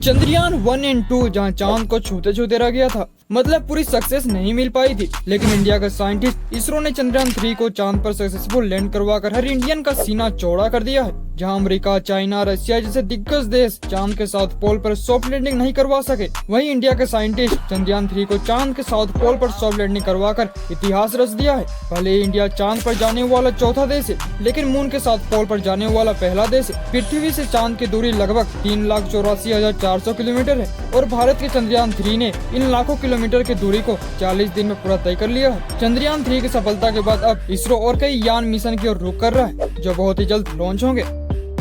Chandrayaan 1 and 2 जहां चांद को छूते छूते रह गया था, मतलब पूरी सक्सेस नहीं मिल पाई थी। लेकिन इंडिया का साइंटिस्ट इसरो ने चंद्रयान 3 को चांद पर सक्सेसफुल लैंड करवाकर हर इंडियन का सीना चौड़ा कर दिया है। जहां अमेरिका, चाइना, रशिया जैसे दिग्गज देश चांद के साउथ पोल पर सॉफ्ट लैंडिंग नहीं करवा सके, वहीं इंडिया के साइंटिस्ट चंद्रयान 3 को चांद के साउथ पोल पर सॉफ्ट लैंडिंग करवाकर इतिहास रच दिया है। भले ही इंडिया चांद पर जाने वाला चौथा देश है, लेकिन मून के साउथ पोल पर जाने वाला पहला देश है। पृथ्वी से चांद की दूरी लगभग 3,84,400 किलोमीटर है और भारत के चंद्रयान 3 ने इन लाखों किलोमीटर की दूरी को 40 दिन में पूरा तय कर लिया है। चंद्रयान 3 की सफलता के बाद अब इसरो और कई यान मिशन की ओर रुख कर रहा है, जो बहुत ही जल्द लॉन्च होंगे।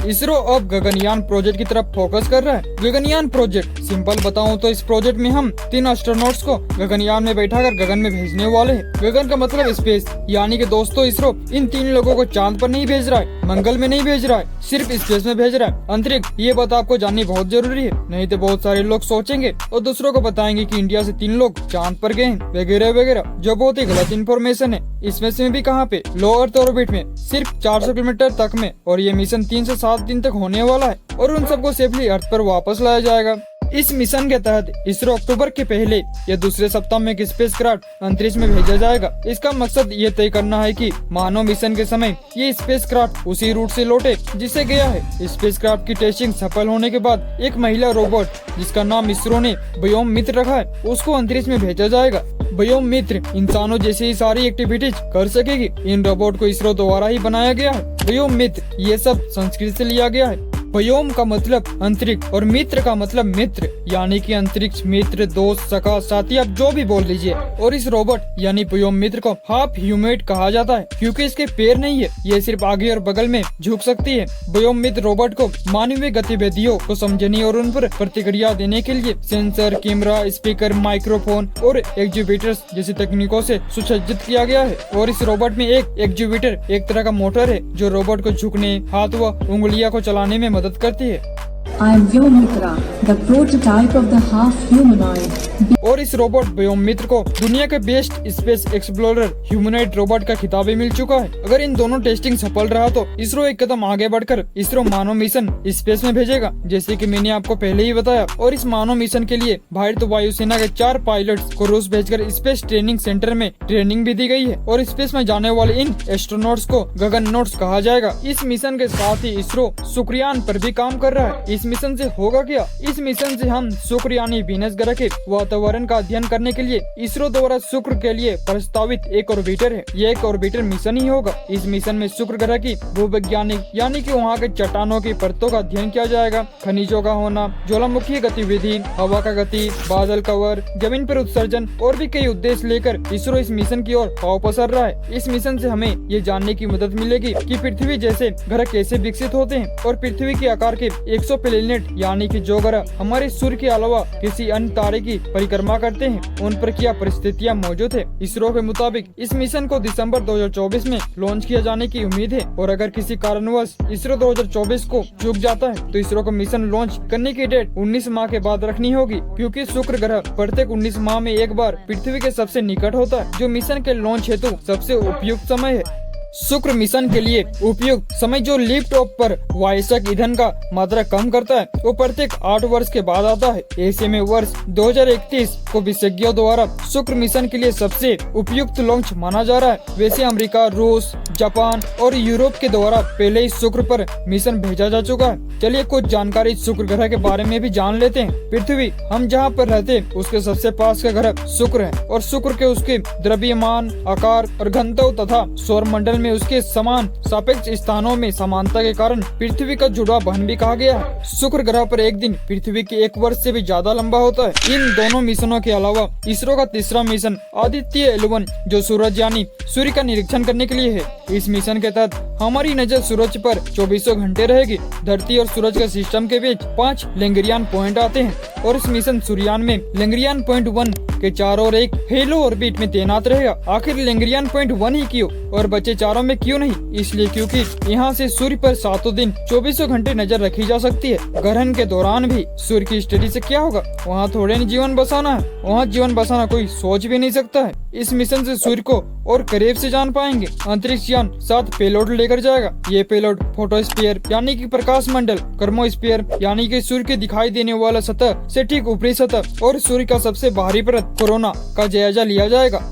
इसरो अब गगनयान प्रोजेक्ट की तरफ फोकस कर रहा है। गगनयान प्रोजेक्ट सिंपल बताऊं तो इस प्रोजेक्ट में हम 3 एस्ट्रोनॉट्स को गगनयान में बैठाकर गगन में भेजने वाले हैं। गगन का मतलब स्पेस, यानी कि दोस्तों इसरो इन 3 लोगों को चांद पर नहीं भेज रहा है, मंगल में नहीं भेज रहा है, सिर्फ स्पेस में भेज रहा है। अंतरिक्ष, ये बात आपको जाननी बहुत जरूरी है, नहीं तो बहुत सारे लोग सोचेंगे और दूसरों को बताएंगे कि इंडिया से 3 लोग चांद पर गए हैं वगैरह वगैरह, जो बहुत ही गलत इन्फॉर्मेशन है। इसमें से भी कहाँ पे, लो अर्थ ऑर्बिट में सिर्फ 400 किलोमीटर तक में, और ये मिशन 3 से 7 दिन तक होने वाला है और उन सबको सेफली अर्थ पर वापस लाया जाएगा। इस मिशन के तहत इसरो अक्टूबर के पहले या दूसरे सप्ताह में एक स्पेसक्राफ्ट अंतरिक्ष में भेजा जाएगा। इसका मकसद ये तय करना है कि मानव मिशन के समय ये स्पेसक्राफ्ट उसी रूट से लौटे जिसे गया है। स्पेसक्राफ्ट की टेस्टिंग सफल होने के बाद एक महिला रोबोट जिसका नाम इसरो ने व्योम मित्र रखा है, उसको अंतरिक्ष में भेजा जाएगा। व्योम मित्र इंसानों जैसी ही सारी एक्टिविटीज कर सकेगी। इन रोबोट को इसरो द्वारा ही बनाया गया है। व्योम मित्र ये सब संस्कृत से लिया गया है। व्योम का मतलब अंतरिक्ष और मित्र का मतलब मित्र, यानी कि अंतरिक्ष मित्र, दोस्त, सखा, साथी, आप जो भी बोल लीजिए। और इस रोबोट यानी व्योम मित्र को हाफ ह्यूमैनॉइड कहा जाता है, क्योंकि इसके पैर नहीं है, ये सिर्फ आगे और बगल में झुक सकती है। व्योम मित्र रोबोट को मानवीय गतिविधियों को समझने और उन पर प्रतिक्रिया देने के लिए सेंसर, कैमरा, स्पीकर, माइक्रोफोन और एक्चुएटर्स जैसी तकनीकों से सुसज्जित किया गया है। और इस रोबोट में एक एक्चुएटर एक तरह का मोटर है जो रोबोट को झुकने, हाथ व उंगलियां को चलाने में मदद करती है। I am Vyomitra, the prototype of the half-humanoid. और इस रोबोट व्योम मित्र को दुनिया के best space explorer humanoid robot का खिताब भी मिल चुका है। अगर इन दोनों टेस्टिंग सफल रहा तो इसरो एक कदम आगे बढ़कर इसरो मानव मिशन स्पेस में भेजेगा, जैसे कि मैंने आपको पहले ही बताया। और इस मानव मिशन के लिए भारतीय वायुसेना के 4 पायलट्स को रूस भेजकर स्पेस ट्रेनिंग सेंटर में ट्रेनिंग भी दी गई है। और स्पेस में जाने वाले इन एस्ट्रोनॉट्स को गगननॉट्स कहा जाएगा। इस मिशन के साथ ही इसरो शुक्रयान पर भी काम कर रहा है। इस मिशन से होगा क्या? इस मिशन से हम शुक्र यानी वीनस ग्रह के वातावरण का अध्ययन करने के लिए इसरो द्वारा शुक्र के लिए प्रस्तावित एक ऑर्बिटर है। ये एक ऑर्बिटर मिशन ही होगा। इस मिशन में शुक्र ग्रह की भूवैज्ञानिक यानी कि वहाँ के चट्टानों की परतों का अध्ययन किया जाएगा, खनिजों का होना, ज्वालामुखी गतिविधि, हवा का गति, बादल कवर, जमीन पर उत्सर्जन और भी कई उद्देश्य लेकर इसरो इस मिशन की ओर पाँव पसार रहा है। इस मिशन से हमें ये जानने की मदद मिलेगी कि पृथ्वी जैसे ग्रह कैसे विकसित होते हैं और पृथ्वी के आकार के 100 प्लेनेट यानी कि जो ग्रह हमारे सूर्य के अलावा किसी अन्य तारे की परिक्रमा करते हैं, उन पर क्या परिस्थितियां मौजूद है। इसरो के मुताबिक इस मिशन को दिसंबर 2024 में लॉन्च किया जाने की उम्मीद है। और अगर किसी कारणवश इसरो 2024 को चूक जाता है तो इसरो को मिशन लॉन्च करने की डेट 19 माह के बाद रखनी होगी, क्योंकि शुक्र ग्रह प्रत्येक 19 माह में एक बार पृथ्वी के सबसे निकट होता है, जो मिशन के लॉन्च हेतु सबसे उपयुक्त समय है। शुक्र मिशन के लिए उपयुक्त समय जो लिफ्ट ऑफ पर वायसक ईंधन का मात्रा कम करता है, वो प्रत्येक 8 वर्ष के बाद आता है। ऐसे में वर्ष 2031 को विशेषज्ञों द्वारा शुक्र मिशन के लिए सबसे उपयुक्त लॉन्च माना जा रहा है। वैसे अमेरिका, रूस, जापान और यूरोप के द्वारा पहले ही शुक्र पर मिशन भेजा जा चुका है। चलिए कुछ जानकारी शुक्र ग्रह के बारे में भी जान लेते हैं। पृथ्वी हम जहाँ पर रहते हैं उसके सबसे पास का ग्रह शुक्र है और शुक्र के उसके द्रव्यमान, आकार और घनत्व तथा सौर मंडल में उसके समान सापेक्ष स्थानों में समानता के कारण पृथ्वी का जुड़वा बहन भी कहा गया है। शुक्र ग्रह पर एक दिन पृथ्वी के 1 वर्ष से भी ज्यादा लंबा होता है। इन दोनों मिशनों के अलावा इसरो का तीसरा मिशन आदित्य 11 जो सूरज यानी सूर्य का निरीक्षण करने के लिए है। इस मिशन के तहत हमारी नजर सूरज पर 24 घंटे रहेगी। धरती और सूरज के सिस्टम के बीच 5 लैंग्रियान पॉइंट आते हैं और इस मिशन सूर्यान में लैंग्रियान पॉइंट 1 के चारों ओर एक हेलो ऑर्बिट में तैनात रहेगा। आखिर लैंग्रियान पॉइंट 1 ही क्यों? और बचे चारों में क्यों नहीं? इसलिए क्योंकि यहाँ से सूर्य पर 7 दिन 24 घंटे नजर रखी जा सकती है। ग्रहण के दौरान भी सूर्य की स्टडी से क्या होगा? वहाँ थोड़े नहीं जीवन बसाना है, वहाँ जीवन बसाना कोई सोच भी नहीं सकता है। इस मिशन से सूर्य को और करीब से जान पाएंगे। अंतरिक्ष यान 7 पेलोड लेकर जाएगा। ये पेलोड फोटोस्फीयर यानी कि प्रकाश मंडल, कर्मोस्फीयर यानी कि सूर्य के दिखाई देने वाला सतह से ठीक ऊपरी सतह और सूर्य का सबसे बाहरी परत कोरोना का जायजा लिया जाएगा।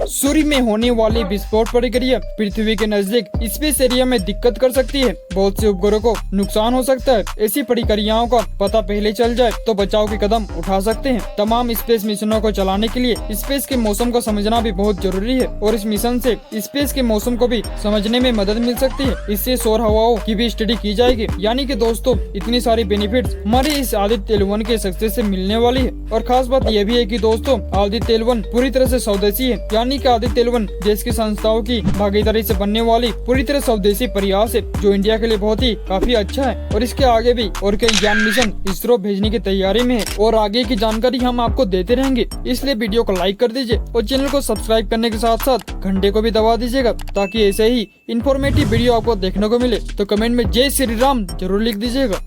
सूर्य में होने वाली विस्फोट प्रक्रिया पृथ्वी के नजदीक स्पेस एरिया में दिक्कत कर सकती है। बहुत से उपग्रहों को नुकसान हो सकता है। ऐसी प्रक्रियाओं का पता पहले चल जाए तो बचाव के कदम उठा सकते हैं। तमाम स्पेस मिशनों को चलाने के लिए स्पेस के मौसम को समझना भी बहुत जरूरी है और इस मिशन से स्पेस के मौसम को भी समझने में मदद मिल सकती है। इससे सौर हवाओं की भी स्टडी की जाएगी। यानी कि दोस्तों, इतनी सारी बेनिफिट्स हमारे इस आदित्य L1 के सक्सेस से मिलने वाली है। और खास बात यह भी है कि दोस्तों, आदित्य L1 पूरी तरह से स्वदेशी है। यानी कि आदित्य L1 देश की संस्थाओं की भागीदारी से बनने वाली पूरी तरह स्वदेशी प्रयास है, जो इंडिया के लिए बहुत ही काफी अच्छा है। और इसके आगे भी और कई यान मिशन इसरो भेजने की तैयारी में है और आगे की जानकारी हम आपको देते रहेंगे। इसलिए वीडियो को लाइक कर दीजिए और चैनल को सब्सक्राइब करने के साथ साथ घंटे को भी दबा दीजिएगा, ताकि ऐसे ही इंफॉर्मेटिव वीडियो आपको देखने को मिले। तो कमेंट में जय श्री राम जरूर लिख दीजिएगा।